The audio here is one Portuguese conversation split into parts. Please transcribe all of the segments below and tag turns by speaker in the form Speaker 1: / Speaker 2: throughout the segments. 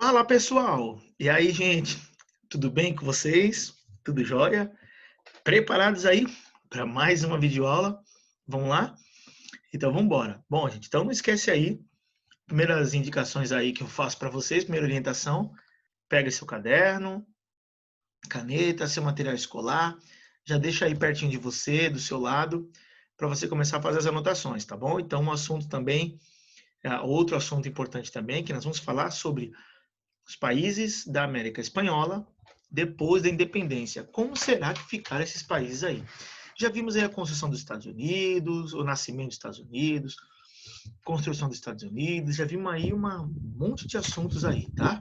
Speaker 1: Fala pessoal! E aí, gente? Tudo bem com vocês? Tudo jóia? Preparados aí para mais uma videoaula? Vamos lá? Então vamos embora. Bom, gente, então não esquece aí, primeiras indicações aí que eu faço para vocês, primeira orientação, pega seu caderno, caneta, seu material escolar, já deixa aí pertinho de você, do seu lado, para você começar a fazer as anotações, tá bom? Então um assunto também, outro assunto importante também, que nós vamos falar sobre os países da América Espanhola depois da independência. Como será que ficaram esses países aí? Já vimos aí a construção dos Estados Unidos, o nascimento dos Estados Unidos, construção dos Estados Unidos, já vimos aí um monte de assuntos aí, tá?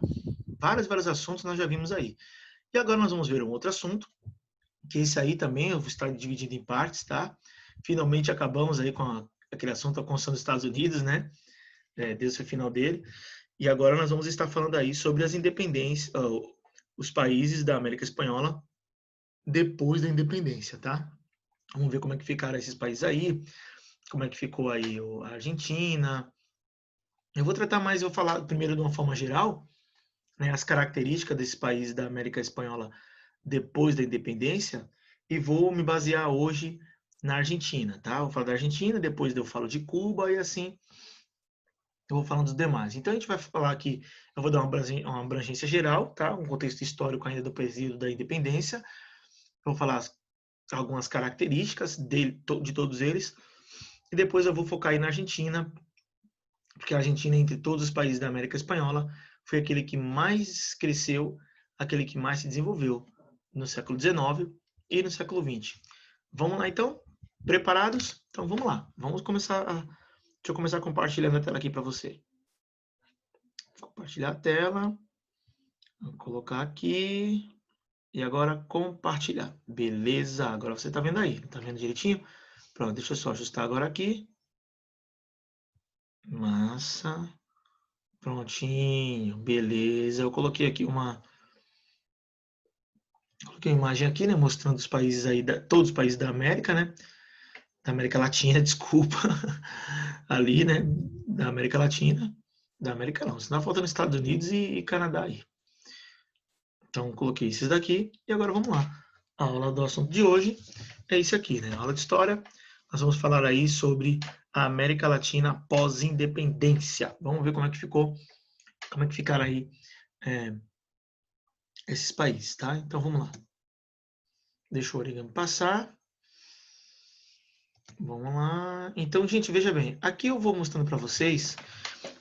Speaker 1: Vários assuntos nós já vimos aí. E agora nós vamos ver um outro assunto, que esse aí também eu vou estar dividindo em partes, tá? Finalmente acabamos aí com aquele assunto da construção dos Estados Unidos, né? Desde o final dele. E agora nós vamos estar falando aí sobre as independências, os países da América Espanhola depois da independência, tá? Vamos ver como é que ficaram esses países aí, como é que ficou aí a Argentina. Eu vou tratar mais, eu vou falar primeiro de uma forma geral, né, as características desses países da América Espanhola depois da independência, e vou me basear hoje na Argentina, tá? Vou falar da Argentina, depois eu falo de Cuba e assim eu vou falando dos demais. Então a gente vai falar aqui, eu vou dar uma abrangência geral, tá? Um contexto histórico ainda do período da independência. Eu vou falar algumas características de todos eles. E depois eu vou focar aí na Argentina, porque a Argentina, entre todos os países da América Espanhola, foi aquele que mais cresceu, aquele que mais se desenvolveu no século XIX e no século XX. Vamos lá então? Preparados? Então vamos lá. Vamos começar Deixa eu começar compartilhando a tela aqui para você. Compartilhar a tela. Vou colocar aqui. E agora compartilhar. Beleza. Agora você está vendo aí. Está vendo direitinho? Pronto, deixa eu só ajustar agora aqui. Massa. Prontinho. Beleza. Eu coloquei aqui Coloquei uma imagem aqui, né? Mostrando os países aí, todos os países da América, né? Da América Latina, desculpa. Ali, né? Da América Latina. Da América não. Senão falta nos Estados Unidos e Canadá aí. Então, coloquei esses daqui e agora vamos lá. A aula do assunto de hoje é isso aqui, né? A aula de história. Nós vamos falar aí sobre a América Latina pós-independência. Vamos ver como é que ficou, como é que ficaram aí esses países, tá? Então, vamos lá. Deixa o origami passar. Vamos lá. Então, gente, veja bem. Aqui eu vou mostrando para vocês.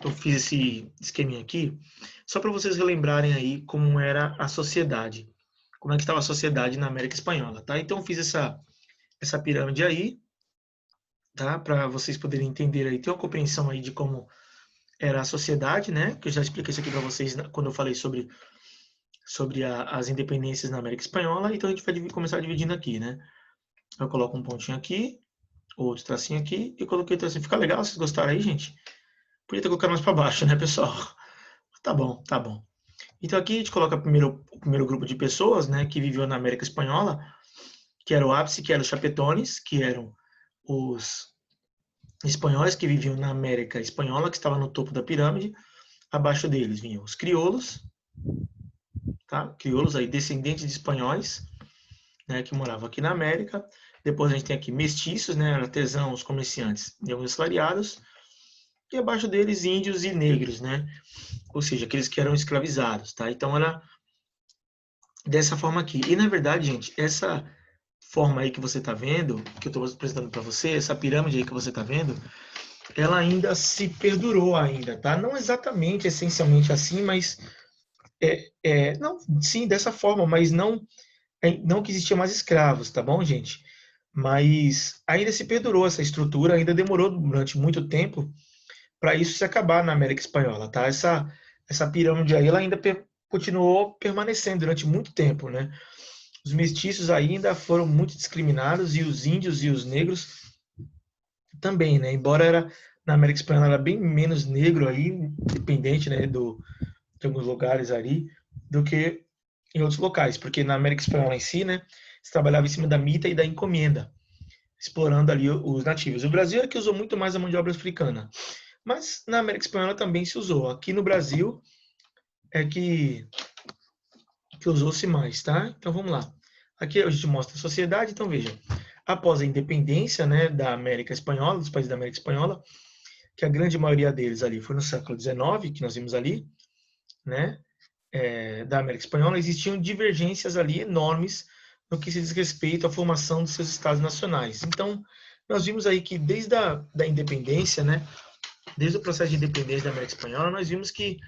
Speaker 1: Eu fiz esse esqueminha aqui só para vocês relembrarem aí como era a sociedade. Como é que estava a sociedade na América Espanhola, tá? Então, eu fiz essa pirâmide aí, tá? Para vocês poderem entender aí, ter uma compreensão aí de como era a sociedade, né? Que eu já expliquei isso aqui para vocês quando eu falei sobre as independências na América Espanhola. Então, a gente vai começar dividindo aqui, né? Eu coloco um pontinho aqui, outro tracinho aqui, e coloquei o tracinho. Fica legal? Vocês gostaram aí, gente? Podia ter colocado mais para baixo, né, pessoal? Tá bom, tá bom. Então aqui a gente coloca o primeiro grupo de pessoas, né, que viveu na América Espanhola, que era o ápice, que eram os chapetones, que eram os espanhóis que viviam na América Espanhola, que estava no topo da pirâmide. Abaixo deles vinham os crioulos, tá? Crioulos aí, descendentes de espanhóis, né, que moravam aqui na América. Depois a gente tem aqui mestiços, né, artesãos, comerciantes e alguns assalariados. E abaixo deles índios e negros, né? Ou seja, aqueles que eram escravizados, tá? Então era dessa forma aqui. E na verdade, gente, essa forma aí que você está vendo, que eu estou apresentando para você, essa pirâmide aí que você está vendo, ela ainda se perdurou ainda, tá? Não exatamente, essencialmente assim, mas não, sim, dessa forma, mas não que existia mais escravos, tá bom, gente? Mas ainda se perdurou essa estrutura, ainda demorou durante muito tempo para isso se acabar na América Espanhola, tá? Essa pirâmide aí, ela ainda continuou permanecendo durante muito tempo, né? Os mestiços ainda foram muito discriminados e os índios e os negros também, né? Embora na América Espanhola era bem menos negro aí, dependente, né, de alguns lugares ali, do que em outros locais, porque na América Espanhola em si, né, se trabalhava em cima da mita e da encomenda, explorando ali os nativos. O Brasil é que usou muito mais a mão de obra africana, mas na América Espanhola também se usou. Aqui no Brasil, é que usou-se mais, tá? Então vamos lá. Aqui a gente mostra a sociedade, então veja, após a independência, né, da América Espanhola, dos países da América Espanhola, que a grande maioria deles ali foi no século XIX, que nós vimos ali, né, da América Espanhola, existiam divergências ali enormes no que se diz respeito à formação dos seus estados nacionais. Então, nós vimos aí que desde da independência, né, desde o processo de independência da América Espanhola, nós vimos que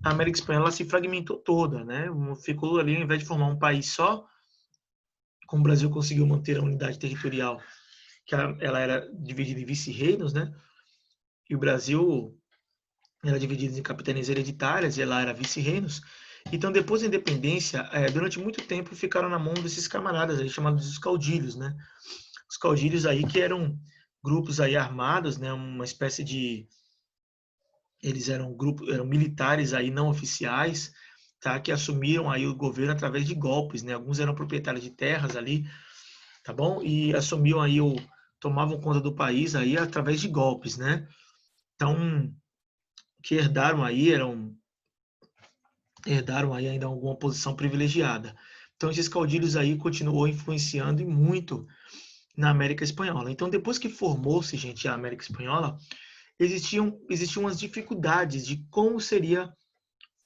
Speaker 1: a América Espanhola se fragmentou toda, né? Ficou ali, ao invés de formar um país só, como o Brasil conseguiu manter a unidade territorial, que ela era dividida em vice-reinos, né? E o Brasil era dividido em capitanias hereditárias, e ela era vice-reinos. Então, depois da independência, durante muito tempo ficaram na mão desses camaradas aí, chamados os caudilhos, né? Os caudilhos aí que eram grupos aí armados, né? Uma espécie de eles eram militares aí não oficiais, tá? Que assumiram aí o governo através de golpes, né? Alguns eram proprietários de terras ali, tá bom? E assumiam aí tomavam conta do país aí através de golpes, né? Então, que herdaram aí ainda alguma posição privilegiada. Então, esses caudilhos aí continuou influenciando e muito na América Espanhola. Então, depois que formou-se, gente, a América Espanhola, existiam umas dificuldades de como seria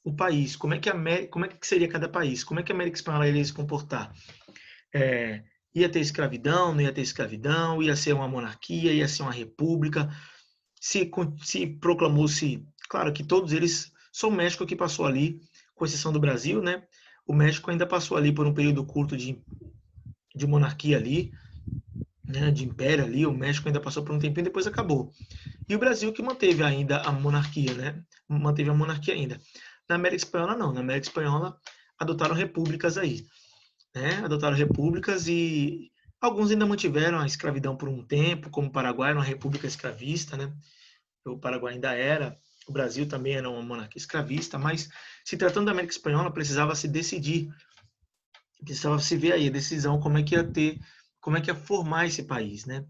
Speaker 1: o país, como é que seria cada país, como é que a América Espanhola iria se comportar. É, ia ter escravidão, não ia ter escravidão, ia ser uma monarquia, ia ser uma república, se proclamou-se, claro que todos eles, só o México que passou ali, com exceção do Brasil, né? O México ainda passou ali por um período curto de monarquia ali, né? De império ali, o México ainda passou por um tempinho e depois acabou. E o Brasil que manteve ainda a monarquia, né? Manteve a monarquia ainda. Na América Espanhola não, na América Espanhola adotaram repúblicas aí, né? Adotaram repúblicas e alguns ainda mantiveram a escravidão por um tempo, como o Paraguai era uma república escravista, né? O Paraguai ainda era, o Brasil também era uma monarquia escravista, mas se tratando da América Espanhola, precisava se decidir, precisava se ver aí a decisão como é que ia ter, como é que ia formar esse país, né?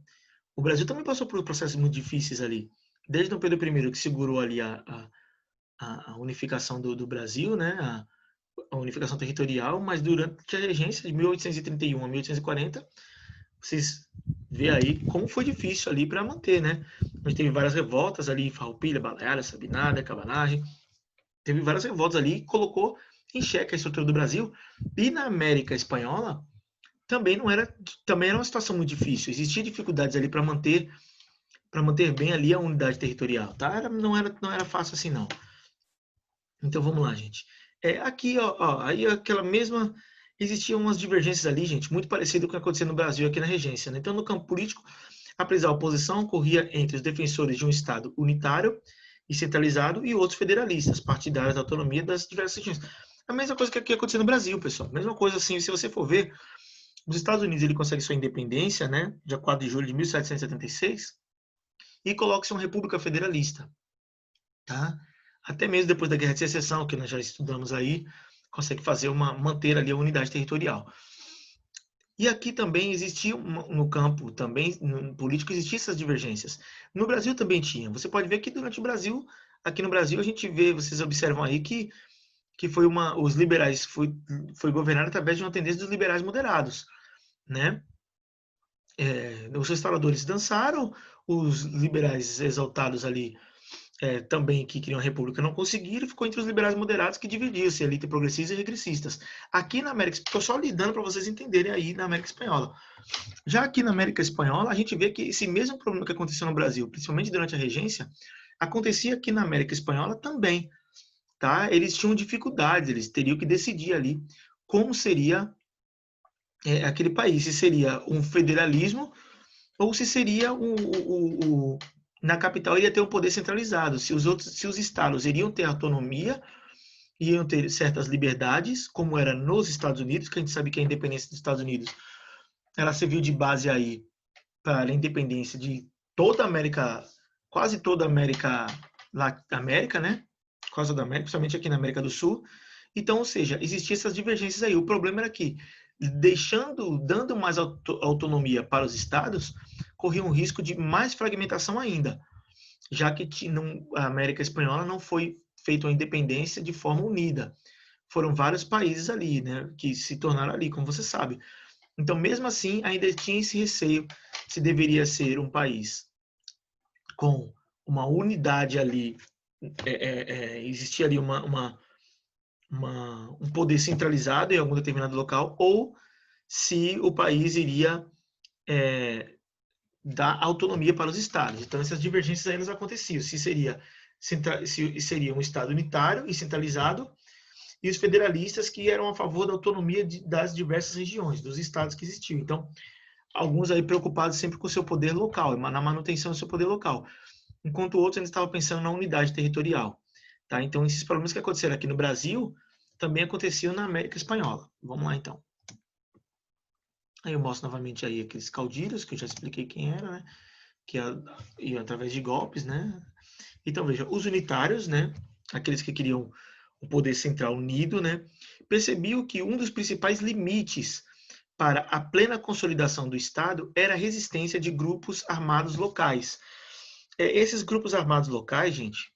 Speaker 1: O Brasil também passou por processos muito difíceis ali, desde o Pedro I que segurou ali a unificação do Brasil, né? A unificação territorial, mas durante a regência de 1831 a 1840, vocês vê aí como foi difícil ali para manter, né? A gente teve várias revoltas ali, Farroupilha, Baleares, Sabinada, Cabanagem, teve várias revoltas ali e colocou em xeque a estrutura do Brasil. E na América Espanhola também era uma situação muito difícil. Existia dificuldades ali para manter bem ali a unidade territorial, tá? Não era fácil assim não. Então vamos lá, gente. Aqui, aí aquela mesma. Existiam umas divergências ali, gente, muito parecido com o que aconteceu no Brasil aqui na regência, né? Então, no campo político, a oposição ocorria entre os defensores de um Estado unitário e centralizado e outros federalistas, partidários da autonomia das diversas regiões. A mesma coisa que aqui aconteceu no Brasil, pessoal. Mesma coisa assim, se você for ver, os Estados Unidos ele consegue sua independência, né? Dia 4 de julho de 1776, e coloca-se uma república federalista, tá? Até mesmo depois da Guerra de Secessão, que nós já estudamos aí, consegue manter ali a unidade territorial. E aqui também existia, no campo também, no político, existiam essas divergências. No Brasil também tinha. Você pode ver que durante o Brasil, aqui no Brasil, a gente vê, vocês observam aí que os liberais foi governado através de uma tendência dos liberais moderados, né? Os restauradores dançaram, os liberais exaltados ali também que queriam a república não conseguiram, ficou entre os liberais moderados que dividiam-se, elite progressistas e regressistas. Aqui na América, estou só lidando para vocês entenderem aí na América Espanhola. Já aqui na América Espanhola, a gente vê que esse mesmo problema que aconteceu no Brasil, principalmente durante a regência, acontecia aqui na América Espanhola também, tá? Eles tinham dificuldades, eles teriam que decidir ali como seria aquele país, se seria um federalismo ou se seria na capital iria ter um poder centralizado, se os estados iriam ter autonomia, iriam ter certas liberdades, como era nos Estados Unidos, que a gente sabe que a independência dos Estados Unidos, ela serviu de base aí para a independência de toda a América, quase toda a América, né? Quase toda a América, principalmente aqui na América do Sul. Então, ou seja, existiam essas divergências aí. O problema era que, dando mais autonomia para os estados, corria um risco de mais fragmentação ainda, já que a América Espanhola não foi feito a independência de forma unida. Foram vários países ali, né, que se tornaram ali, como você sabe. Então, mesmo assim, ainda tinha esse receio se deveria ser um país com uma unidade ali, existia ali um poder centralizado em algum determinado local, ou se o país iria dar autonomia para os estados. Então, essas divergências elas aconteciam. Se seria um estado unitário e centralizado, e os federalistas que eram a favor da autonomia das diversas regiões, dos estados que existiam. Então, alguns aí preocupados sempre com o seu poder local, na manutenção do seu poder local, enquanto outros ainda estavam pensando na unidade territorial. Tá? Então, esses problemas que aconteceram aqui no Brasil também aconteciam na América Espanhola. Vamos lá, então. Aí eu mostro novamente aí aqueles caudilhos, que eu já expliquei quem era, né? Que iam através de golpes, né? Então, veja, os unitários, né? Aqueles que queriam o poder central unido, né? Percebiam que um dos principais limites para a plena consolidação do Estado era a resistência de grupos armados locais. Esses grupos armados locais, gente,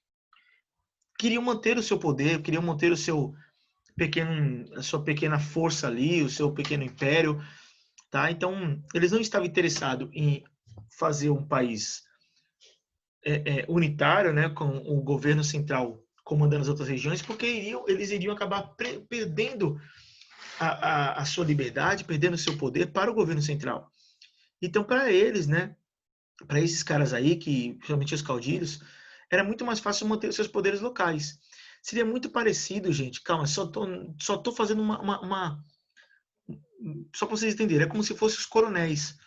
Speaker 1: queriam manter o seu poder, queriam manter a sua pequena força ali, o seu pequeno império, tá? Então, eles não estavam interessados em fazer um país unitário, né, com o governo central comandando as outras regiões, porque eles iriam acabar perdendo a sua liberdade, perdendo o seu poder para o governo central. Então, para eles, né, para esses caras aí, que principalmente os caudilhos, era muito mais fácil manter os seus poderes locais. Seria muito parecido, gente. Calma, só tô fazendo só para vocês entenderem. É como se fossem os coronéis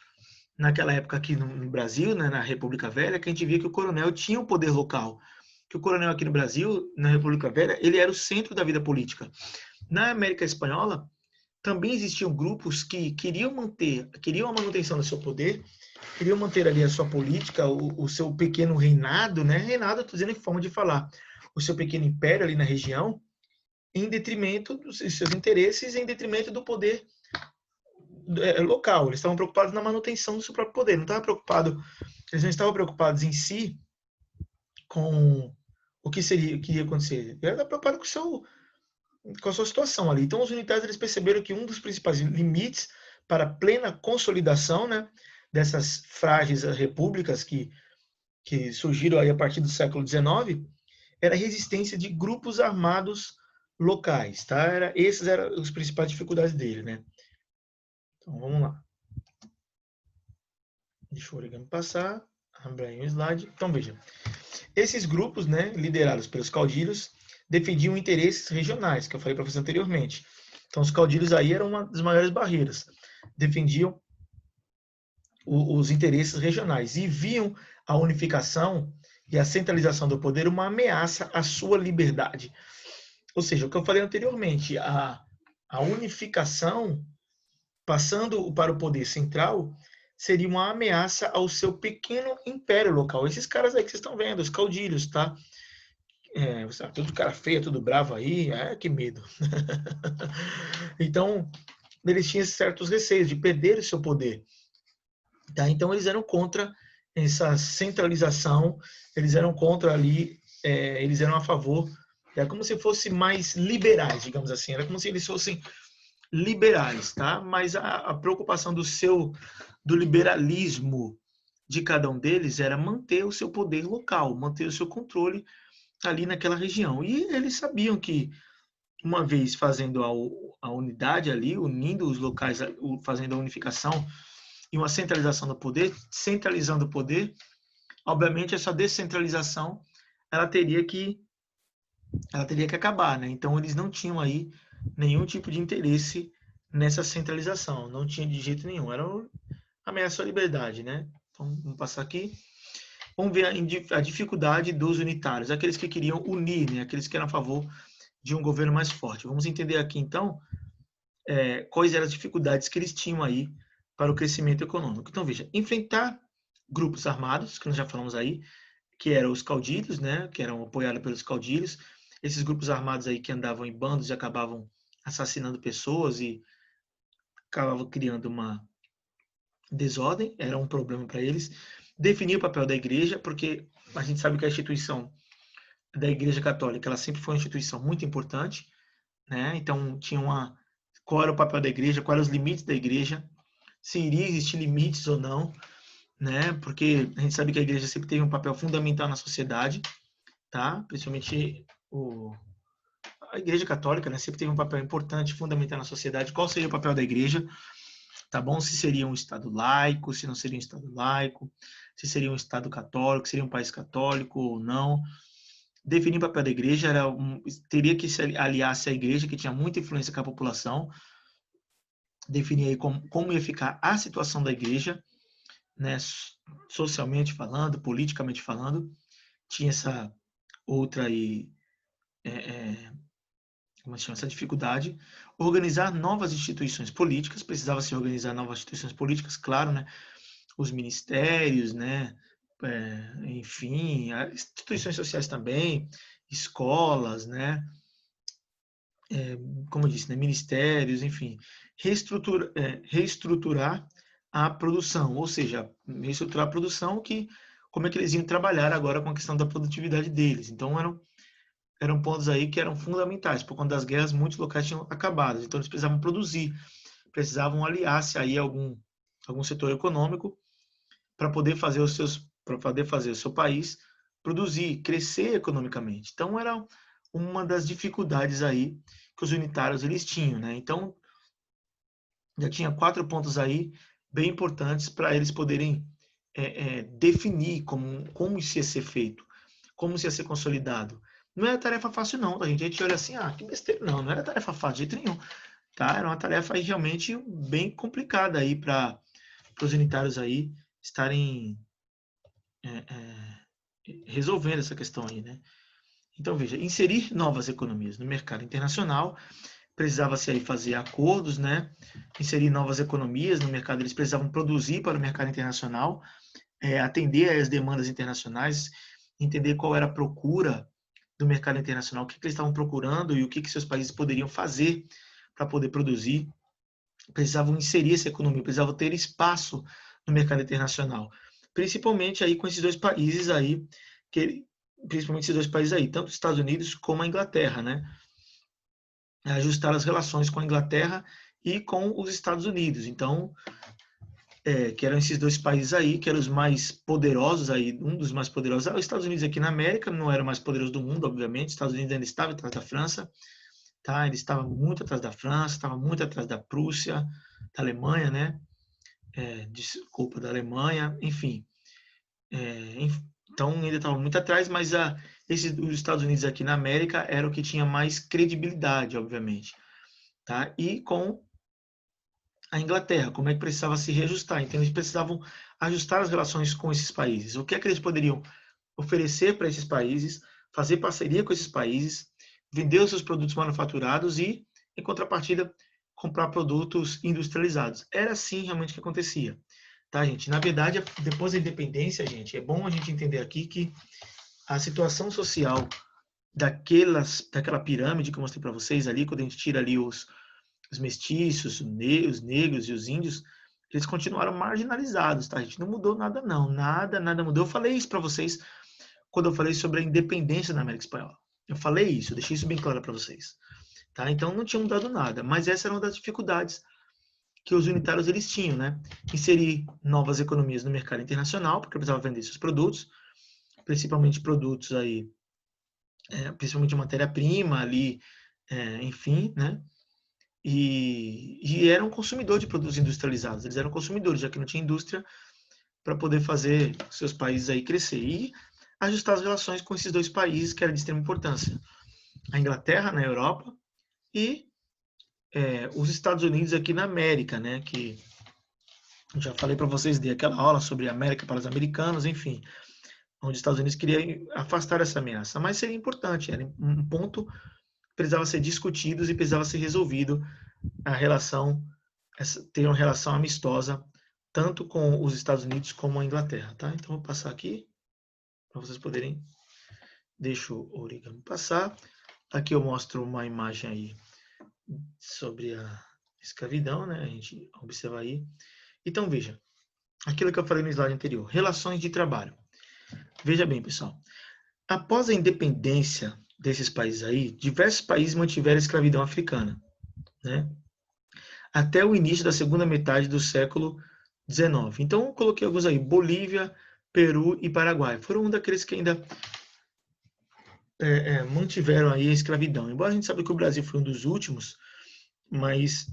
Speaker 1: naquela época aqui no Brasil, né, na República Velha, que a gente via que o coronel tinha um poder local. Que o coronel aqui no Brasil, na República Velha, ele era o centro da vida política. Na América Espanhola, também existiam grupos que queriam a manutenção do seu poder, queriam manter ali a sua política, o seu pequeno reinado, né? Reinado, estou dizendo em forma de falar, o seu pequeno império ali na região, em detrimento dos seus interesses, em detrimento do poder local. Eles estavam preocupados na manutenção do seu próprio poder. Eles não estavam preocupados em si com o que ia acontecer. Eles estavam preocupados com a sua situação ali. Então, os unitários eles perceberam que um dos principais limites para a plena consolidação, né, dessas frágeis repúblicas que surgiram aí a partir do século XIX era a resistência de grupos armados locais, tá? Esses eram as principais dificuldades dele, né? Então, vamos lá. Deixa o origami passar. Abrir aí um slide. Então, veja. Esses grupos, né, liderados pelos caudilhos, defendiam interesses regionais, que eu falei para você anteriormente. Então, os caudilhos aí eram uma das maiores barreiras. Defendiam os interesses regionais e viam a unificação e a centralização do poder uma ameaça à sua liberdade. Ou seja, o que eu falei anteriormente, a unificação, passando para o poder central, seria uma ameaça ao seu pequeno império local. Esses caras aí que vocês estão vendo, os caudilhos, tá? Tudo cara feio, tudo bravo aí, que medo. Então, eles tinham certos receios de perder o seu poder. Tá? Então, eles eram contra essa centralização, eles eram contra ali, eles eram a favor, é como se fossem mais liberais, digamos assim, era como se eles fossem liberais, tá? Mas a preocupação do liberalismo de cada um deles era manter o seu poder local, manter o seu controle ali naquela região. E eles sabiam que, uma vez fazendo a unidade ali, unindo os locais, fazendo a unificação e uma centralização do poder, centralizando o poder, obviamente essa descentralização ela teria que acabar, né? Então eles não tinham aí nenhum tipo de interesse nessa centralização, não tinha de jeito nenhum, era ameaça à liberdade, né? Então vamos passar aqui. Vamos ver a dificuldade dos unitários, aqueles que queriam unir, né? Aqueles que eram a favor de um governo mais forte. Vamos entender aqui então quais eram as dificuldades que eles tinham aí para o crescimento econômico. Então veja, enfrentar grupos armados, que nós já falamos aí, que eram os caudilhos, né? Que eram apoiados pelos caudilhos, esses grupos armados aí que andavam em bandos e acabavam assassinando pessoas e acabavam criando uma desordem, era um problema para eles. Definir o papel da igreja, porque a gente sabe que a instituição da Igreja Católica, ela sempre foi uma instituição muito importante, né? Então, qual era o papel da igreja, quais eram os limites da igreja, se iria existir limites ou não, né? Porque a gente sabe que a igreja sempre teve um papel fundamental na sociedade, tá? Principalmente a Igreja Católica, né? Sempre teve um papel importante, fundamental na sociedade. Qual seria o papel da igreja? Tá bom? Se seria um Estado laico, se não seria um Estado laico, se seria um Estado católico, seria um país católico ou não. Definir o papel da igreja teria que se aliar-se à igreja, que tinha muita influência com a população, definir aí como ia ficar a situação da igreja, né, socialmente falando, politicamente falando. Tinha essa outra aí, como se chama, essa dificuldade. Organizar novas instituições políticas, precisava se organizar novas instituições políticas, claro, né, os ministérios, né, enfim, instituições sociais também, escolas, né, como eu disse, né, ministérios, enfim, reestruturar a produção, ou seja, reestruturar a produção, como é que eles iam trabalhar agora com a questão da produtividade deles. Então, eram pontos aí que eram fundamentais. Por conta das guerras, muitos locais tinham acabado, então eles precisavam produzir, precisavam aliar-se aí a algum setor econômico para poder fazer o seu país produzir, crescer economicamente. Então, era uma das dificuldades aí que os unitários eles tinham, né? Então, já tinha 4 pontos aí bem importantes para eles poderem definir como isso ia ser feito, como isso ia ser consolidado. Não era tarefa fácil não, tá, gente? A gente olha assim, que besteira. Não era tarefa fácil de jeito nenhum, tá? Era uma tarefa aí realmente bem complicada aí para os unitários aí estarem resolvendo essa questão aí, né? Então, veja, inserir novas economias no mercado internacional, precisava-se aí fazer acordos, né? Inserir novas economias no mercado, eles precisavam produzir para o mercado internacional, atender às demandas internacionais, entender qual era a procura do mercado internacional, o que eles estavam procurando e o que seus países poderiam fazer para poder produzir. Precisavam inserir essa economia, precisavam ter espaço no mercado internacional, principalmente aí com esses dois países aí, principalmente esses dois países aí, tanto os Estados Unidos como a Inglaterra, né? Ajustar as relações com a Inglaterra e com os Estados Unidos. Então, que eram esses dois países aí, que eram os mais poderosos aí, um dos mais poderosos. Os Estados Unidos aqui na América não era o mais poderoso do mundo, obviamente. Os Estados Unidos ainda estava atrás da França, tá? Ele estava muito atrás da França, estava muito atrás da Prússia, da Alemanha, né? Desculpa, da Alemanha, enfim. Então ainda estava muito atrás, mas os Estados Unidos aqui na América era o que tinha mais credibilidade, obviamente, tá? E com a Inglaterra, como é que precisava se reajustar. Então, eles precisavam ajustar as relações com esses países. O que é que eles poderiam oferecer para esses países, fazer parceria com esses países, vender os seus produtos manufaturados e, em contrapartida, comprar produtos industrializados. Era assim realmente que acontecia. Tá, gente? Na verdade, depois da independência, gente, é bom a gente entender aqui que a situação social daquela pirâmide que eu mostrei para vocês ali, quando a gente tira ali os mestiços, os negros e os índios, eles continuaram marginalizados, tá? A gente não mudou nada, não. Nada mudou. Eu falei isso para vocês quando eu falei sobre a independência da América Espanhola. Eu falei isso, eu deixei isso bem claro para vocês. Tá? Então não tinha mudado nada, mas essa era uma das dificuldades que os unitários eles tinham, né? Inserir novas economias no mercado internacional, porque precisava vender seus produtos, principalmente produtos aí, principalmente matéria-prima ali, enfim, né? E eram consumidor de produtos industrializados. Eles eram consumidores, já que não tinha indústria para poder fazer seus países aí crescer. E ajustar as relações com esses dois países que era de extrema importância. A Inglaterra, na Europa, e os Estados Unidos aqui na América, né? Que já falei para vocês, dei aquela aula sobre a América para os americanos, enfim, onde os Estados Unidos queria afastar essa ameaça. Mas seria importante, era um ponto que precisava ser discutido e precisava ser resolvido a relação, ter uma relação amistosa tanto com os Estados Unidos como a Inglaterra, tá? Então vou passar aqui para vocês poderem. Deixa o origami passar. Aqui eu mostro uma imagem aí sobre a escravidão, né? A gente observa aí. Então veja, aquilo que eu falei no slide anterior, relações de trabalho. Veja bem, pessoal. Após a independência desses países aí, diversos países mantiveram a escravidão africana, né? Até o início da segunda metade do século XIX. Então, eu coloquei alguns aí: Bolívia, Peru e Paraguai. Foram um daqueles que ainda mantiveram aí a escravidão. Embora a gente saiba que o Brasil foi um dos últimos, mas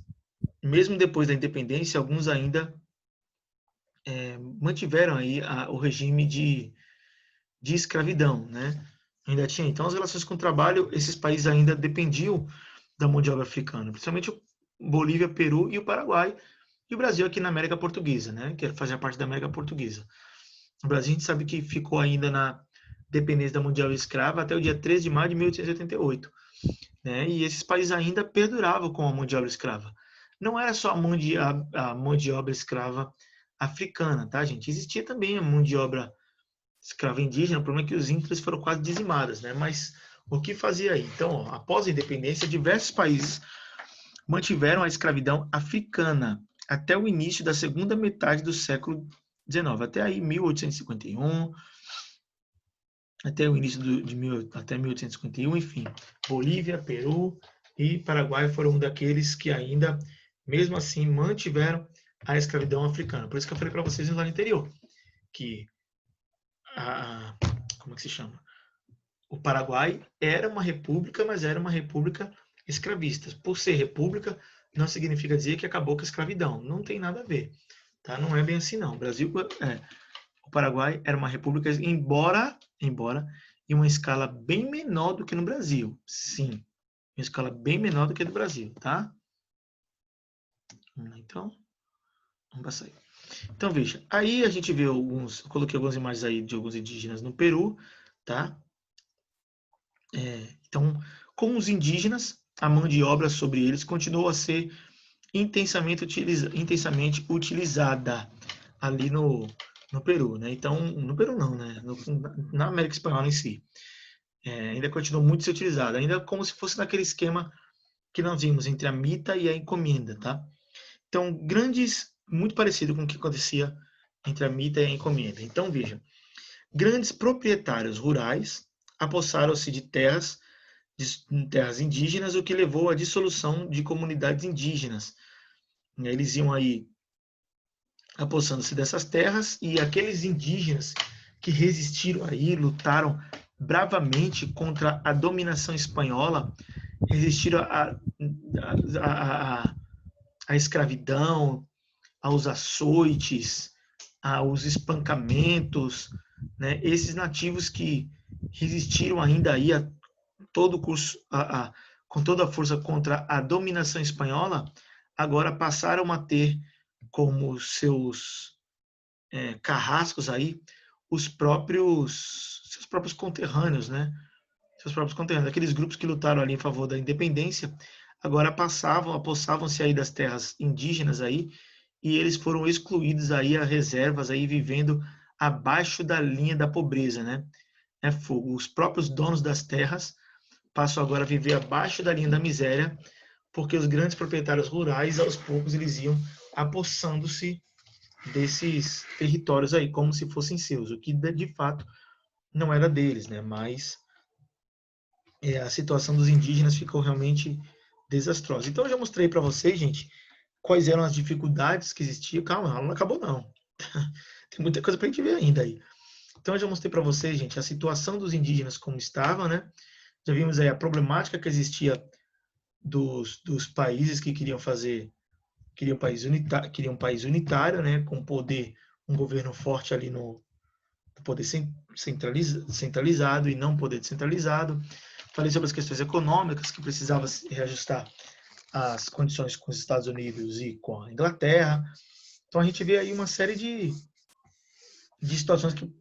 Speaker 1: mesmo depois da independência, alguns ainda mantiveram aí o regime de escravidão, né? Ainda tinha. Então, as relações com o trabalho, esses países ainda dependiam da mão de obra africana, principalmente o Bolívia, Peru e o Paraguai, e o Brasil aqui na América Portuguesa, né? Que fazia parte da América Portuguesa. O Brasil, a gente sabe que ficou ainda na dependência da mão de obra escrava até o dia 13 de maio de 1888, né? E esses países ainda perduravam com a mão de obra escrava. Não era só a mão de obra escrava africana, tá, gente? Existia também a mão de obra escrava indígena, o problema é que os índios foram quase dizimadas, né? Mas o que fazia aí? Então, ó, após a independência, diversos países mantiveram a escravidão africana até o início da segunda metade do século XIX, até aí 1851, até o início até 1851, enfim. Bolívia, Peru e Paraguai foram um daqueles que ainda, mesmo assim, mantiveram a escravidão africana. Por isso que eu falei para vocês no anterior, que como é que se chama? O Paraguai era uma república, mas era uma república escravista. Por ser república, não significa dizer que acabou com a escravidão. Não tem nada a ver. Tá? Não é bem assim, não. O Paraguai era uma república, embora em uma escala bem menor do que no Brasil. Sim, uma escala bem menor do que no Brasil, tá? Então, vamos passar aí. Então, veja, aí a gente vê eu coloquei algumas imagens aí de alguns indígenas no Peru, tá? Então, com os indígenas, a mão de obra sobre eles continuou a ser intensamente utilizada ali no Peru, né? Então, no Peru não, né? Na América Espanhola em si. Ainda continuou muito a ser utilizada, ainda como se fosse naquele esquema que nós vimos entre a mita e a encomenda, tá? Então, muito parecido com o que acontecia entre a mita e a encomenda. Então, veja, grandes proprietários rurais apossaram-se de terras indígenas, o que levou à dissolução de comunidades indígenas. Eles iam aí apossando-se dessas terras e aqueles indígenas que resistiram aí, lutaram bravamente contra a dominação espanhola, resistiram à escravidão, aos açoites, aos espancamentos, né? Esses nativos que resistiram ainda aí a todo curso, com toda a força contra a dominação espanhola, agora passaram a ter como seus carrascos aí seus próprios conterrâneos, né? Seus próprios conterrâneos, aqueles grupos que lutaram ali em favor da independência, agora apossavam-se aí das terras indígenas aí e eles foram excluídos aí a reservas aí vivendo abaixo da linha da pobreza, né? Os próprios donos das terras passam agora a viver abaixo da linha da miséria, porque os grandes proprietários rurais, aos poucos, eles iam apossando-se desses territórios aí, como se fossem seus, o que de fato não era deles, né? Mas a situação dos indígenas ficou realmente desastrosa. Então eu já mostrei para vocês, gente, quais eram as dificuldades que existiam. Calma, ela não acabou não. Tem muita coisa para a gente ver ainda aí. Então eu já mostrei para vocês, gente, a situação dos indígenas como estava, né? Já vimos aí a problemática que existia dos países que queriam um país unitário, né, com poder, um governo forte ali no poder centralizado e não poder descentralizado. Falei sobre as questões econômicas que precisava se reajustar às condições com os Estados Unidos e com a Inglaterra. Então a gente vê aí uma série de situações que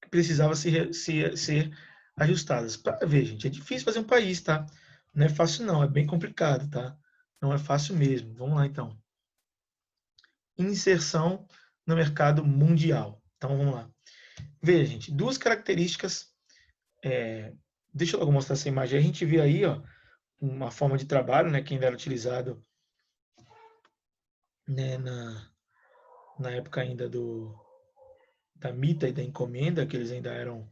Speaker 1: precisavam ser ajustadas. Para ver, gente, é difícil fazer um país, tá? Não é fácil não, é bem complicado, tá? Não é fácil mesmo. Vamos lá então. Inserção no mercado mundial. Então vamos lá. Veja, gente, duas características. Deixa eu logo mostrar essa imagem. A gente vê aí, ó, uma forma de trabalho, né, que ainda era utilizado, né, na época ainda da mita e da encomenda, que eles ainda eram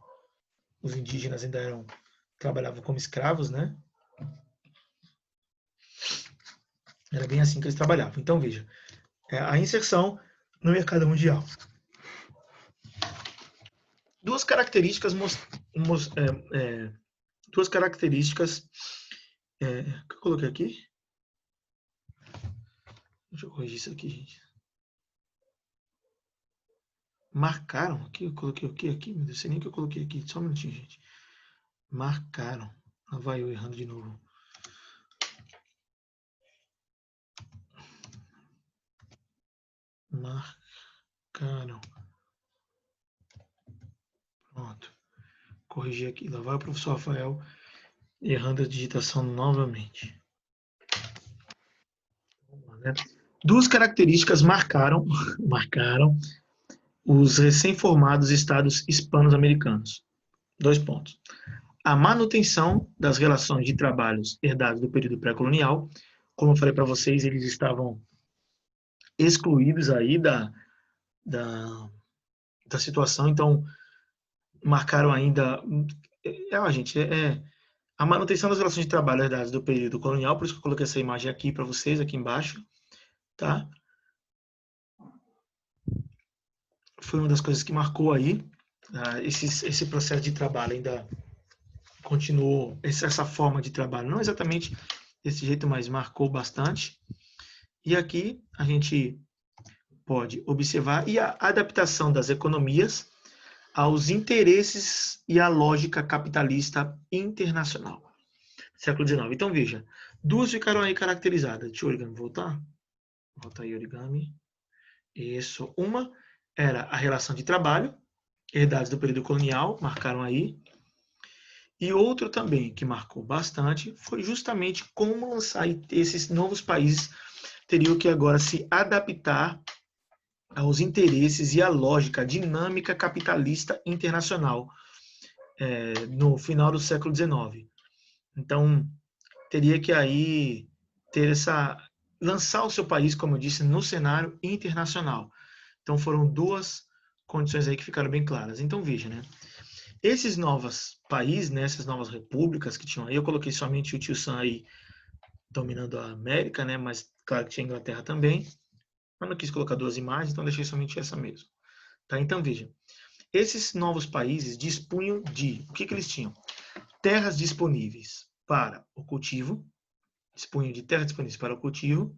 Speaker 1: os indígenas ainda trabalhavam como escravos, né? Era bem assim que eles trabalhavam. Então, veja, a inserção no mercado mundial. Duas características duas características que eu coloquei aqui. Deixa eu corrigir isso aqui, gente. Marcaram aqui, eu coloquei o que aqui? Não sei nem o que eu coloquei aqui. Só um minutinho, gente. Marcaram. Lá vai eu errando de novo. Marcaram. Pronto. Corrigi aqui. Lá vai o professor Rafael errando a digitação novamente. Vamos lá, né? Duas características marcaram os recém-formados estados hispano-americanos. 2 pontos. A manutenção das relações de trabalhos herdadas do período pré-colonial. Como eu falei para vocês, eles estavam excluídos aí da situação, então marcaram ainda... gente, a manutenção das relações de trabalho herdadas do período colonial, por isso que eu coloquei essa imagem aqui para vocês, aqui embaixo, tá? Foi uma das coisas que marcou aí. Esse processo de trabalho ainda continuou, essa forma de trabalho, não exatamente desse jeito, mas marcou bastante. E aqui a gente pode observar e a adaptação das economias aos interesses e à lógica capitalista internacional. Século XIX. Então, veja, duas ficaram aí caracterizadas. Deixa o origami voltar. Volta aí, origami. Isso. Uma era a relação de trabalho, herdados do período colonial, marcaram aí. E outro também que marcou bastante foi justamente como lançar esses novos países teriam que agora se adaptar aos interesses e à lógica, a dinâmica capitalista internacional no final do século XIX. Então, teria que aí ter lançar o seu país, como eu disse, no cenário internacional. Então, foram duas condições aí que ficaram bem claras. Então, veja, né? Esses novos países, né, essas novas repúblicas que tinham aí, eu coloquei somente o Tio Sam aí dominando a América, né, mas claro que tinha a Inglaterra também. Mas não quis colocar duas imagens, então deixei somente essa mesmo. Tá? Então, veja. Esses novos países dispunham o que eles tinham? Terras disponíveis para o cultivo, dispunham de terras disponíveis para o cultivo,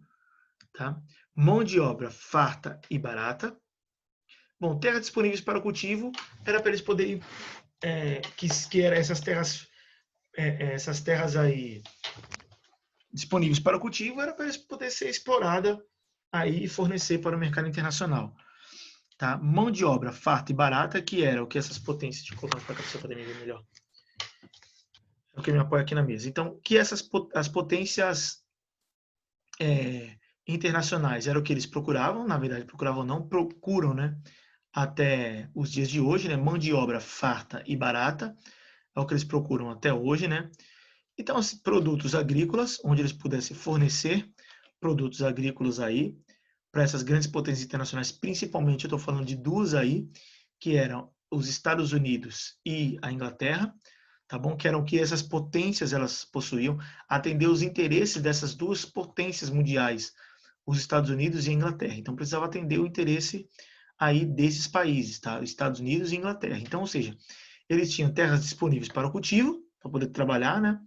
Speaker 1: tá? Mão de obra farta e barata. Bom, terras disponíveis para o cultivo era para eles poderem, que eram essas terras aí disponíveis para o cultivo, era para eles poderem ser exploradas aí e fornecer para o mercado internacional. Tá? Mão de obra farta e barata, que era o que essas potências... Deixa eu colocar para cá para você poder me ver melhor. É o que me apoia aqui na mesa. Então, que as potências internacionais eram o que eles procuravam, na verdade, procuravam não, procuram, né? Até os dias de hoje, né? Mão de obra farta e barata, é o que eles procuram até hoje, né? Então, produtos agrícolas, onde eles pudessem fornecer produtos agrícolas aí, para essas grandes potências internacionais, principalmente eu estou falando de duas aí, que eram os Estados Unidos e a Inglaterra, tá bom? Que eram que essas potências elas possuíam, atender os interesses dessas duas potências mundiais, os Estados Unidos e a Inglaterra. Então precisava atender o interesse aí desses países, tá? Estados Unidos e Inglaterra. Então, ou seja, eles tinham terras disponíveis para o cultivo, para poder trabalhar, né?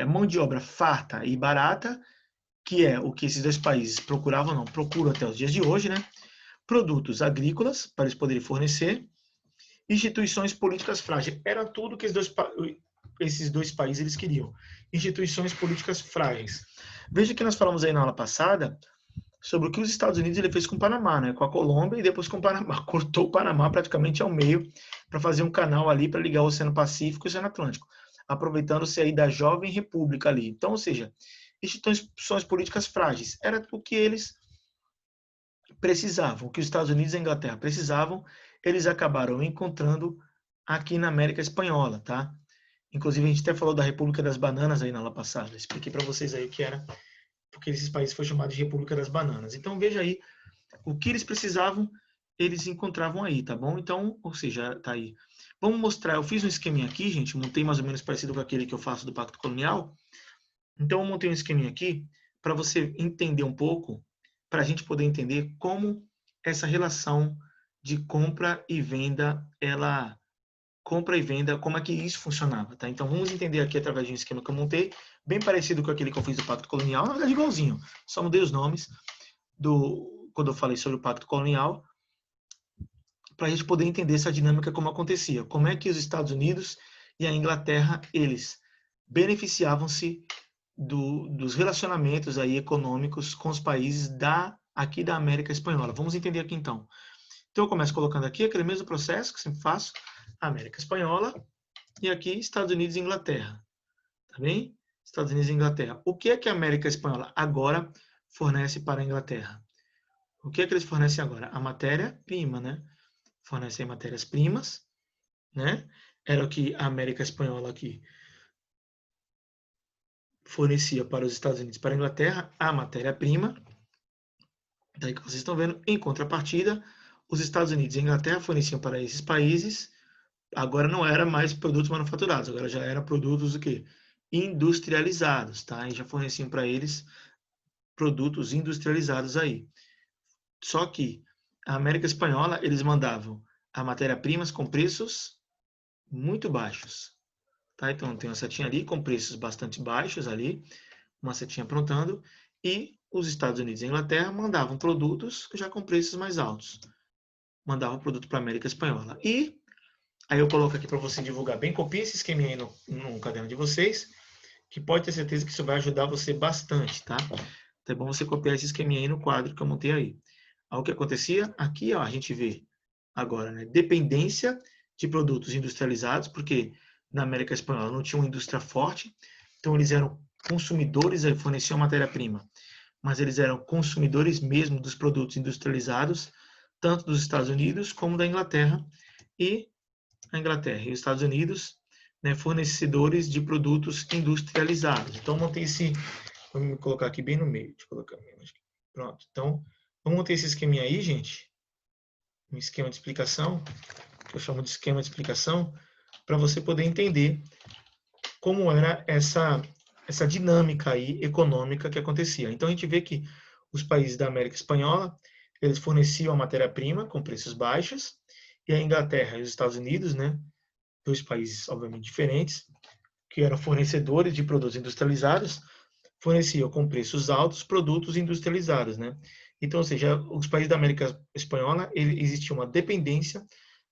Speaker 1: Mão de obra farta e barata, que é o que esses dois países procuravam, não, procuram até os dias de hoje, né? Produtos agrícolas, para eles poderem fornecer, instituições políticas frágeis. Era tudo que esses dois países eles queriam. Instituições políticas frágeis. Veja que nós falamos aí na aula passada sobre o que os Estados Unidos ele fez com o Panamá, né? Com a Colômbia e depois com o Panamá. Cortou o Panamá praticamente ao meio para fazer um canal ali para ligar o Oceano Pacífico e o Oceano Atlântico, aproveitando-se aí da jovem república ali. Então, ou seja, instituições políticas frágeis. Era o que eles precisavam, o que os Estados Unidos e a Inglaterra precisavam, eles acabaram encontrando aqui na América Espanhola, tá? Inclusive, a gente até falou da República das Bananas aí na aula passada. Expliquei para vocês aí o que era, porque esses países foram chamados de República das Bananas. Então, veja aí, o que eles precisavam, eles encontravam aí, tá bom? Então, ou seja, tá aí. Vamos mostrar, eu fiz um esqueminha aqui, gente, montei mais ou menos parecido com aquele que eu faço do Pacto Colonial. Então, eu montei um esqueminha aqui para você entender um pouco, para a gente poder entender como essa relação de compra e venda, como é que isso funcionava, tá? Então, vamos entender aqui através de um esquema que eu montei, bem parecido com aquele que eu fiz do Pacto Colonial, na verdade igualzinho, só mudei os nomes quando eu falei sobre o Pacto Colonial, para a gente poder entender essa dinâmica como acontecia, como é que os Estados Unidos e a Inglaterra, eles beneficiavam-se dos relacionamentos aí econômicos com os países aqui da América Espanhola. Vamos entender aqui então. Então eu começo colocando aqui aquele mesmo processo que sempre faço, América Espanhola, e aqui Estados Unidos e Inglaterra, tá bem? Estados Unidos e Inglaterra. O que é que a América Espanhola agora fornece para a Inglaterra? O que é que eles fornecem agora? A matéria-prima, né? Fornecem matérias-primas, né? Era o que a América Espanhola aqui fornecia para os Estados Unidos e para a Inglaterra, a matéria-prima. Daí que vocês estão vendo, em contrapartida, os Estados Unidos e a Inglaterra forneciam para esses países, agora não era mais produtos manufaturados, agora já eram produtos o quê? Industrializados, tá? E já forneciam para eles produtos industrializados aí. Só que a América Espanhola, eles mandavam a matéria-primas com preços muito baixos, tá? Então tem uma setinha ali com preços bastante baixos ali, uma setinha apontando, e os Estados Unidos e a Inglaterra mandavam produtos já com preços mais altos. Mandavam produto para a América Espanhola. E aí eu coloco aqui para você divulgar bem, copie esse esqueminha aí no caderno de vocês, que pode ter certeza que isso vai ajudar você bastante, tá? Então é bom você copiar esse esqueminha aí no quadro que eu montei aí. Aí o que acontecia? Aqui ó, a gente vê agora, né, dependência de produtos industrializados, porque na América Espanhola não tinha uma indústria forte, então eles eram consumidores, forneciam matéria-prima, mas eles eram consumidores mesmo dos produtos industrializados, tanto dos Estados Unidos como da Inglaterra, e a Inglaterra e os Estados Unidos, né, fornecedores de produtos industrializados. Então, montei vamos colocar aqui bem no meio, deixa eu colocar aqui. Pronto, então, vamos montar esse esqueminha aí, gente, um esquema de explicação, que eu chamo de esquema de explicação, para você poder entender como era essa dinâmica aí econômica que acontecia. Então a gente vê que os países da América Espanhola, eles forneciam a matéria-prima com preços baixos, e a Inglaterra e os Estados Unidos, né, dois países obviamente diferentes, que eram fornecedores de produtos industrializados, forneciam com preços altos produtos industrializados, né? Então, ou seja, os países da América Espanhola, existia uma dependência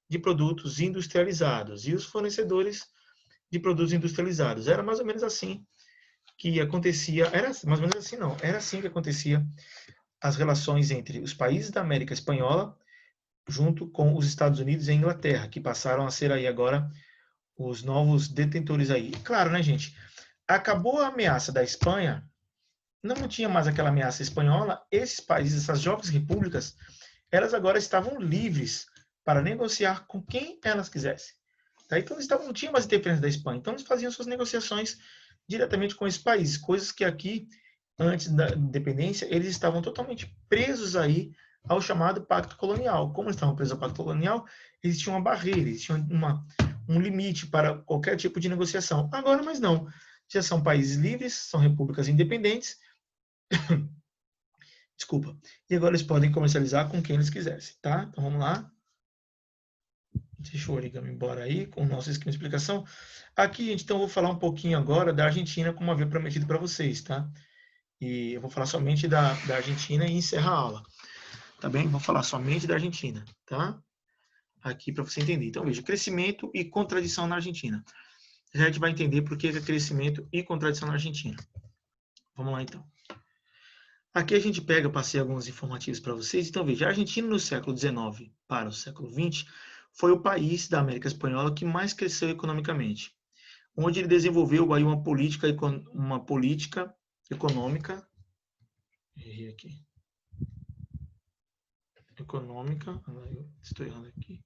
Speaker 1: de produtos industrializados, e os fornecedores de produtos industrializados. Era mais ou menos assim que acontecia, era mais ou menos assim não, era assim que acontecia as relações entre os países da América Espanhola junto com os Estados Unidos e a Inglaterra, que passaram a ser aí agora os novos detentores aí. Claro, né, gente? Acabou a ameaça da Espanha, não tinha mais aquela ameaça espanhola, esses países, essas jovens repúblicas, elas agora estavam livres para negociar com quem elas quisessem. Tá? Então, eles não tinham mais interferência da Espanha. Então, eles faziam suas negociações diretamente com esses países, coisas que aqui, antes da independência, eles estavam totalmente presos aí ao chamado Pacto Colonial. Como eles estavam presos ao Pacto Colonial, existia uma barreira, existia um limite para qualquer tipo de negociação. Agora, mas não. Já são países livres, são repúblicas independentes. Desculpa. E agora eles podem comercializar com quem eles quisessem, tá? Então, vamos lá. Deixa o origami embora aí com o nosso esquema de explicação. Aqui, gente, então eu vou falar um pouquinho agora da Argentina, como havia prometido para vocês, tá? E eu vou falar somente da Argentina e encerrar a aula, tá bem? Vou falar somente da Argentina, tá? Aqui para você entender. Então, veja, crescimento e contradição na Argentina. A gente vai entender por que é crescimento e contradição na Argentina. Vamos lá, então. Aqui a gente pega, passei alguns informativos para vocês. Então, veja, a Argentina no século XIX para o século XX foi o país da América Espanhola que mais cresceu economicamente, onde ele desenvolveu aí uma política econômica, errei aqui, econômica, estou errando aqui,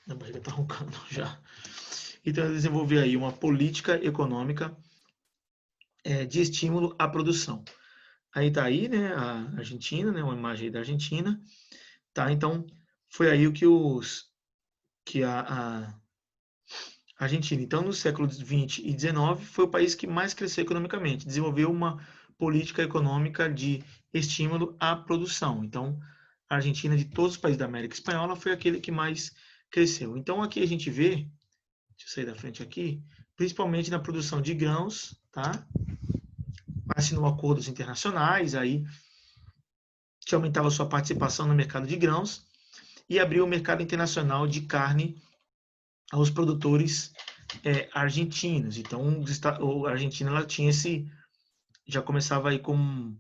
Speaker 1: a barriga está roncando já. Então, ele desenvolveu aí uma política econômica de estímulo à produção. Aí tá aí, né, a Argentina, né, uma imagem aí da Argentina, tá? Então, foi aí o que a Argentina, então, no século XX e XIX, foi o país que mais cresceu economicamente, desenvolveu uma política econômica de estímulo à produção. Então, a Argentina, de todos os países da América Espanhola, foi aquele que mais cresceu. Então, aqui a gente vê, deixa eu sair da frente aqui, principalmente na produção de grãos, tá? Assinou acordos internacionais aí que aumentava sua participação no mercado de grãos e abriu o mercado internacional de carne aos produtores argentinos. Então, a Argentina ela tinha já começava aí com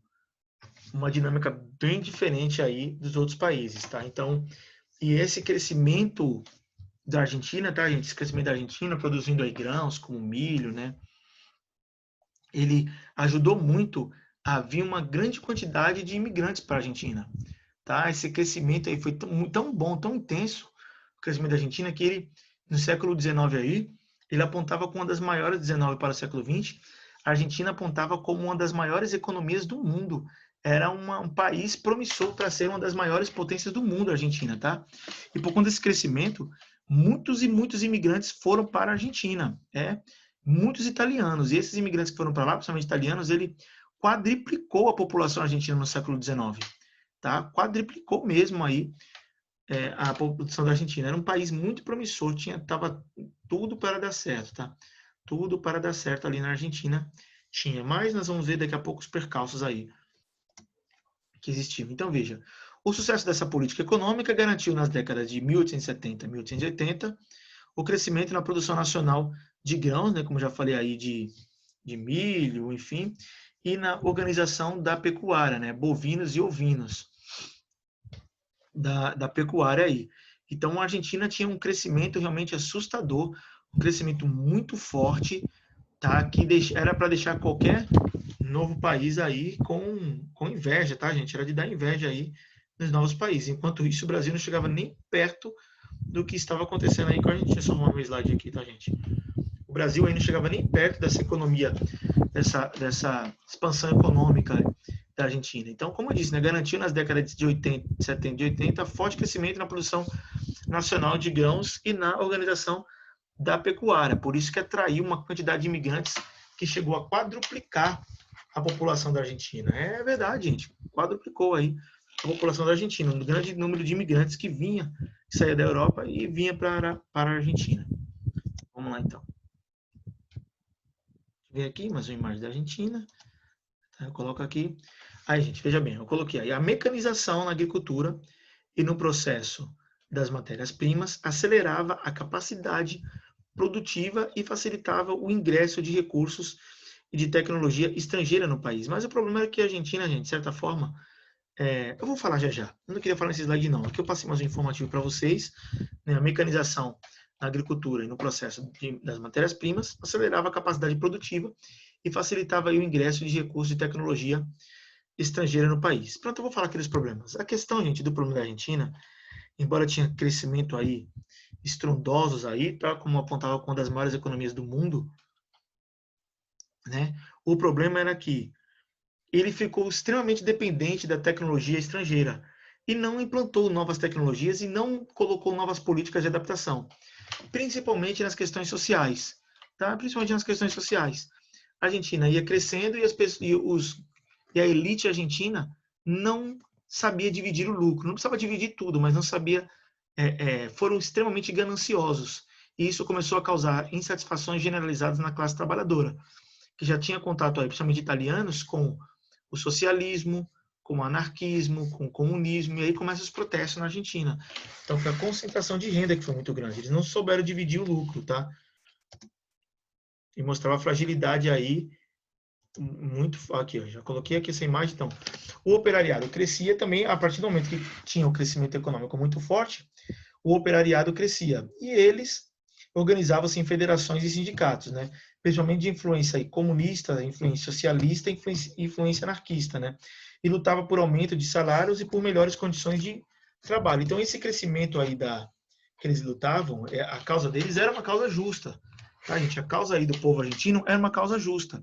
Speaker 1: uma dinâmica bem diferente aí dos outros países, tá? Então, e esse crescimento da Argentina, tá, gente? Esse crescimento da Argentina produzindo aí grãos como milho, né? Ele ajudou muito a vir uma grande quantidade de imigrantes para a Argentina, tá? Esse crescimento aí foi tão bom, tão intenso, o crescimento da Argentina, que ele, no século XIX aí, ele apontava como uma das maiores, 19 para o século XX, a Argentina apontava como uma das maiores economias do mundo. Era um país promissor para ser uma das maiores potências do mundo, a Argentina, tá? E por conta desse crescimento, muitos e muitos imigrantes foram para a Argentina, muitos italianos. E esses imigrantes que foram para lá, principalmente italianos, ele quadriplicou a população argentina no século XIX, tá? Quadriplicou mesmo aí a população da Argentina. Era um país muito promissor, tava tudo para dar certo, tá? Tudo para dar certo ali na Argentina tinha. Mas nós vamos ver daqui a pouco os percalços aí que existiam. Então veja, o sucesso dessa política econômica garantiu nas décadas de 1870 e 1880 o crescimento na produção nacional de grãos, né, como já falei aí, de milho, enfim, e na organização da pecuária, né, bovinos e ovinos da pecuária aí. Então, a Argentina tinha um crescimento realmente assustador, um crescimento muito forte, tá? Que era para deixar qualquer novo país aí com inveja, tá, gente? Era de dar inveja aí nos novos países. Enquanto isso, o Brasil não chegava nem perto do que estava acontecendo aí com a Argentina. Só arrumar meu slide aqui, tá, gente? O Brasil aí não chegava nem perto dessa economia, dessa expansão econômica da Argentina. Então, como eu disse, né, garantiu nas décadas de 80, 70 e 80 forte crescimento na produção nacional de grãos e na organização da pecuária. Por isso que atraiu uma quantidade de imigrantes que chegou a quadruplicar a população da Argentina. É verdade, gente. Quadruplicou aí a população da Argentina. Um grande número de imigrantes que saía da Europa e vinha para a Argentina. Vamos lá, então. Vem aqui mais uma imagem da Argentina. Eu coloco aqui. Aí, gente, veja bem, eu coloquei aí a mecanização na agricultura e no processo das matérias-primas acelerava a capacidade produtiva e facilitava o ingresso de recursos e de tecnologia estrangeira no país. Mas o problema é que a Argentina, gente, de certa forma, eu vou falar já já. Eu não queria falar nesse slide não. Aqui eu passei mais um informativo para vocês. Né, a mecanização na agricultura e no processo das matérias-primas acelerava a capacidade produtiva e facilitava aí o ingresso de recursos de tecnologia estrangeira no país. Pronto, eu vou falar aqui dos problemas. A questão, gente, do problema da Argentina, embora tinha crescimento aí estrondosos aí, tá, como apontava com uma das maiores economias do mundo, né? O problema era que ele ficou extremamente dependente da tecnologia estrangeira e não implantou novas tecnologias e não colocou novas políticas de adaptação, principalmente nas questões sociais, tá? Principalmente nas questões sociais. A Argentina ia crescendo e a elite argentina não sabia dividir o lucro, não precisava dividir tudo, mas não sabia, foram extremamente gananciosos. E isso começou a causar insatisfações generalizadas na classe trabalhadora, que já tinha contato aí, principalmente italianos, com o socialismo, com o anarquismo, com o comunismo, e aí começam os protestos na Argentina. Então foi a concentração de renda que foi muito grande. Eles não souberam dividir o lucro, tá? E mostrava a fragilidade aí muito aqui, ó, já coloquei aqui essa imagem. Então, o operariado crescia também a partir do momento que tinha um crescimento econômico muito forte. O operariado crescia e eles organizavam-se em federações e sindicatos, né? Principalmente de influência comunista, influência socialista, influência anarquista, né? E lutava por aumento de salários e por melhores condições de trabalho. Então esse crescimento aí que eles lutavam, a causa deles era uma causa justa, tá, gente? A causa aí do povo argentino era uma causa justa.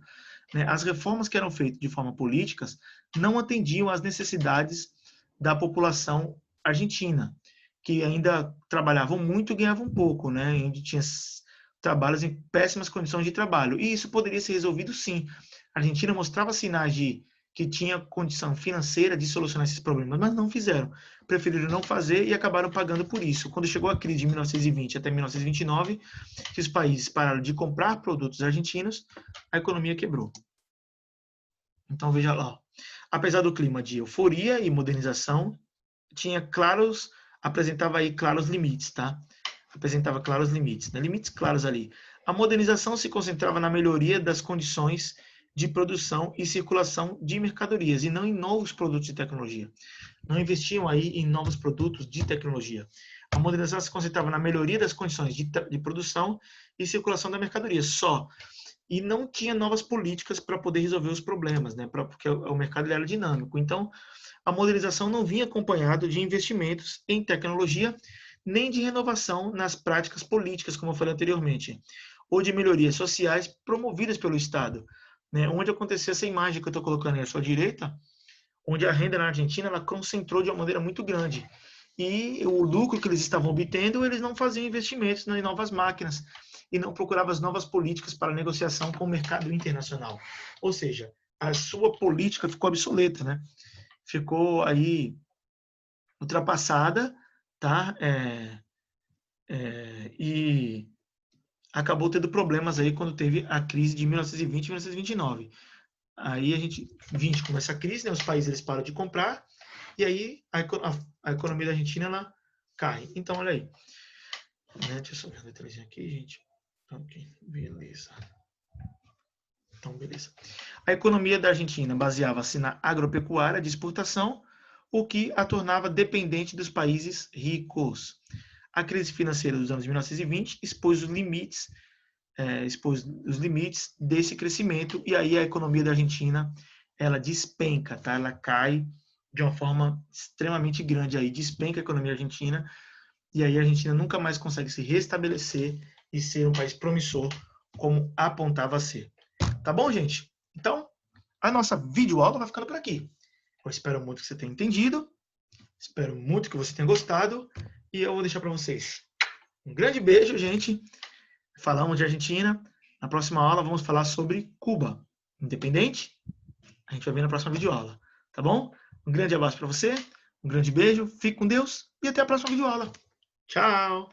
Speaker 1: né? As reformas que eram feitas de forma políticas não atendiam às necessidades da população argentina, que ainda trabalhavam muito e ganhavam pouco, né? Onde tinha trabalhos em péssimas condições de trabalho. E isso poderia ser resolvido sim. A Argentina mostrava sinais de que tinha condição financeira de solucionar esses problemas, mas não fizeram. Preferiram não fazer e acabaram pagando por isso. Quando chegou a crise de 1920 até 1929, que os países pararam de comprar produtos argentinos, a economia quebrou. Então veja lá, apesar do clima de euforia e modernização, apresentava aí claros limites, tá? Apresentava claros limites, né? Limites claros ali. A modernização se concentrava na melhoria das condições de produção e circulação de mercadorias e não em novos produtos de tecnologia. Não investiam aí em novos produtos de tecnologia. A modernização se concentrava na melhoria das condições de produção e circulação da mercadoria só. E não tinha novas políticas para poder resolver os problemas, né? Porque o mercado era dinâmico. Então, a modernização não vinha acompanhado de investimentos em tecnologia, nem de renovação nas práticas políticas, como eu falei anteriormente, ou de melhorias sociais promovidas pelo Estado, né? Onde aconteceu essa imagem que eu estou colocando aí à sua direita, onde a renda na Argentina ela concentrou de uma maneira muito grande. E o lucro que eles estavam obtendo, eles não faziam investimentos em novas máquinas e não procuravam as novas políticas para negociação com o mercado internacional. Ou seja, a sua política ficou obsoleta, né? Ficou aí ultrapassada, tá? E acabou tendo problemas aí quando teve a crise de 1920 e 1929. Aí a gente, 20 começa a crise, né? Os países eles param de comprar e aí a economia da Argentina ela cai. Então, olha aí. Né? Deixa eu só ver a letrinha aqui, gente. Ok, beleza. Então, beleza. A economia da Argentina baseava-se na agropecuária de exportação, o que a tornava dependente dos países ricos. A crise financeira dos anos 1920 expôs os limites desse crescimento e aí a economia da Argentina ela despenca, tá? Ela cai de uma forma extremamente grande aí, despenca a economia argentina e aí a Argentina nunca mais consegue se restabelecer e ser um país promissor como apontava a ser. Tá bom, gente? Então, a nossa videoaula vai ficando por aqui. Eu espero muito que você tenha entendido, espero muito que você tenha gostado e eu vou deixar para vocês um grande beijo, gente. Falamos de Argentina. Na próxima aula vamos falar sobre Cuba. Independente? A gente vai ver na próxima videoaula. Tá bom? Um grande abraço para você, um grande beijo, fique com Deus e até a próxima videoaula. Tchau!